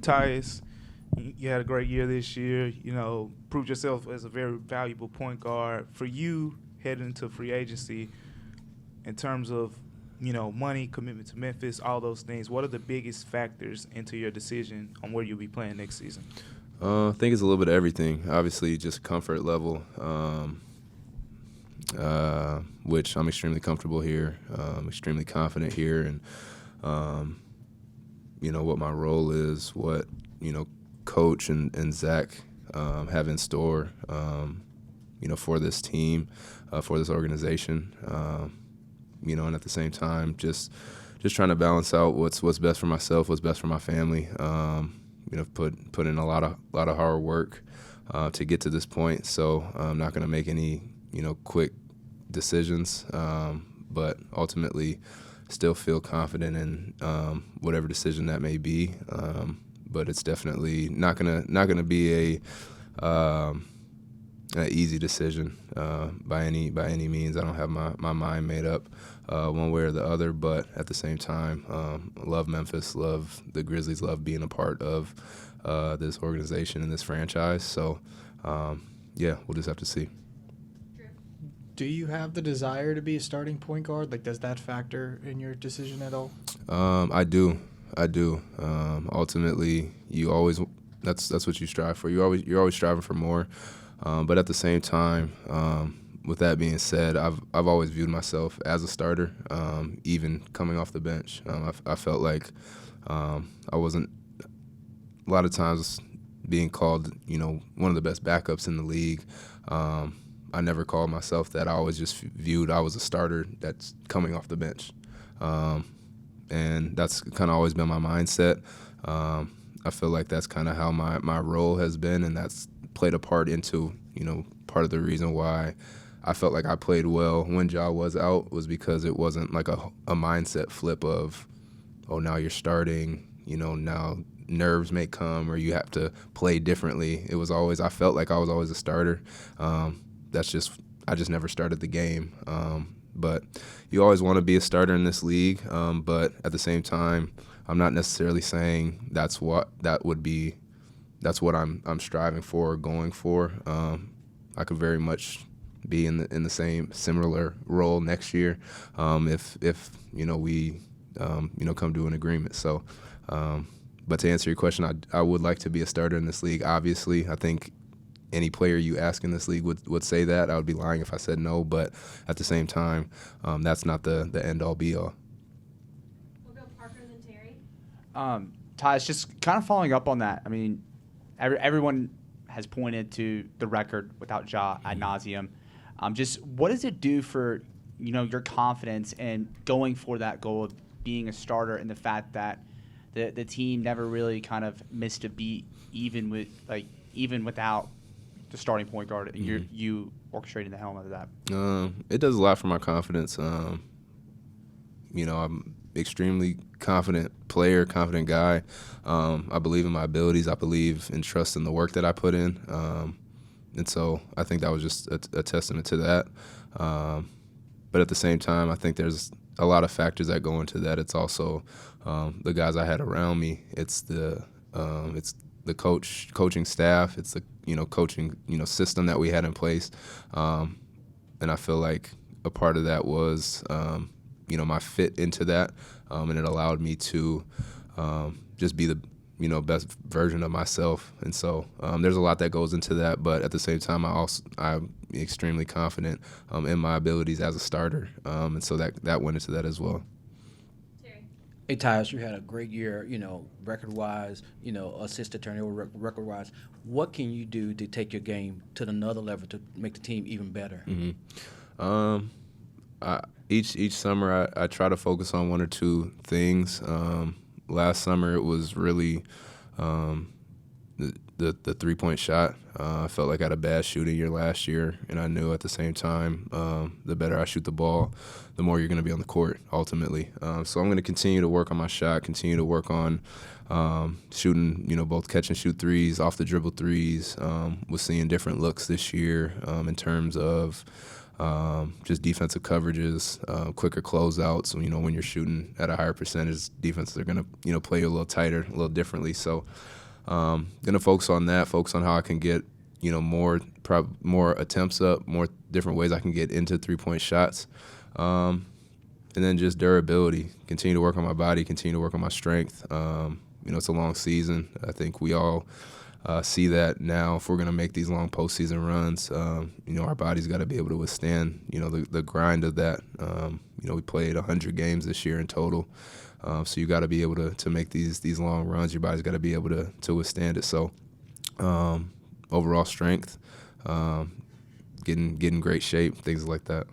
Tyus, you had a great year this year. You know, proved yourself as a very valuable point guard. For you, heading into free agency, in terms of, you know, money, commitment to Memphis, all those things, what are the biggest factors into your decision on where you'll be playing next season? I think it's a little bit of everything. Obviously, just comfort level, which I'm extremely comfortable here. Extremely confident here, and you know what my role is, what Coach and Zach have in store, for this team, for this organization. And at the same time, just trying to balance out what's best for myself, what's best for my family. Put in a lot of hard work to get to this point. So I'm not going to make any quick decisions, but ultimately still feel confident in whatever decision that may be. But it's definitely not gonna be an easy decision by any means. I don't have my mind made up one way or the other, but at the same time, love Memphis, love the Grizzlies, love being a part of this organization and this franchise. So, we'll just have to see. Do you have the desire to be a starting point guard? Like, does that factor in your decision at all? I do. Ultimately, you always that's what you strive for. You're always striving for more. But at the same time, with that being said, I've always viewed myself as a starter, even coming off the bench. I felt like I wasn't a lot of times being called, one of the best backups in the league. I never called myself that. I always just viewed I was a starter that's coming off the bench. And that's kind of always been my mindset. I feel like that's kind of how my role has been, and that's played a part into, part of the reason why I felt like I played well when Ja was out, was because it wasn't like a mindset flip of, oh, now you're starting, now nerves may come or you have to play differently. It was always, I felt like I was always a starter. I just never started the game. But you always want to be a starter in this league. But at the same time, I'm not necessarily saying that's what I'm striving for or going for. I could very much be in the same similar role next year if we come to an agreement. So, but to answer your question, I would like to be a starter in this league. Obviously, I think any player you ask in this league would say that. I would be lying if I said no, but at the same time, that's not the end-all, be-all. We'll go Parker and then Terry. Tyus, just kind of following up on that. I mean, everyone has pointed to the record without Ja ad nauseum. Just what does it do for your confidence in going for that goal of being a starter, and the fact that the team never really kind of missed a beat, even without the starting point guard, and you orchestrating the hell out of that? It does a lot for my confidence. I'm extremely confident player, confident guy. I believe in my abilities. I believe and trust in the work that I put in. And so I think that was just a testament to that. But at the same time, I think there's a lot of factors that go into that. It's also the guys I had around me. It's the coaching staff. It's the coaching system that we had in place. And I feel like a part of that was my fit into that, and it allowed me to just be the best version of myself. And so there's a lot that goes into that, but at the same time, I'm extremely confident in my abilities as a starter, and so that went into that as well. Hey, Tyus, you had a great year, record-wise, assist turnover record-wise. What can you do to take your game to another level to make the team even better? Mm-hmm. Each summer, I try to focus on one or two things. Last summer, it was really the three-point shot. I felt like I had a bad shooting year last year, and I knew at the same time the better I shoot the ball, the more you're going to be on the court ultimately. So I'm going to continue to work on my shot, continue to work on shooting, both catch and shoot threes, off the dribble threes. Was seeing different looks this year in terms of just defensive coverages, quicker closeouts. You know, when you're shooting at a higher percentage, defenses are going to, play you a little tighter, a little differently. So going to focus on that, focus on how I can get, more attempts up, more different ways I can get into three-point shots. And then just durability, continue to work on my body, continue to work on my strength. It's a long season. I think we all see that now. If we're going to make these long postseason runs, our body's got to be able to withstand, the grind of that. We played 100 games this year in total. So you got to be able to make these long runs. Your body's got to be able to withstand it. So overall strength, getting great shape, things like that.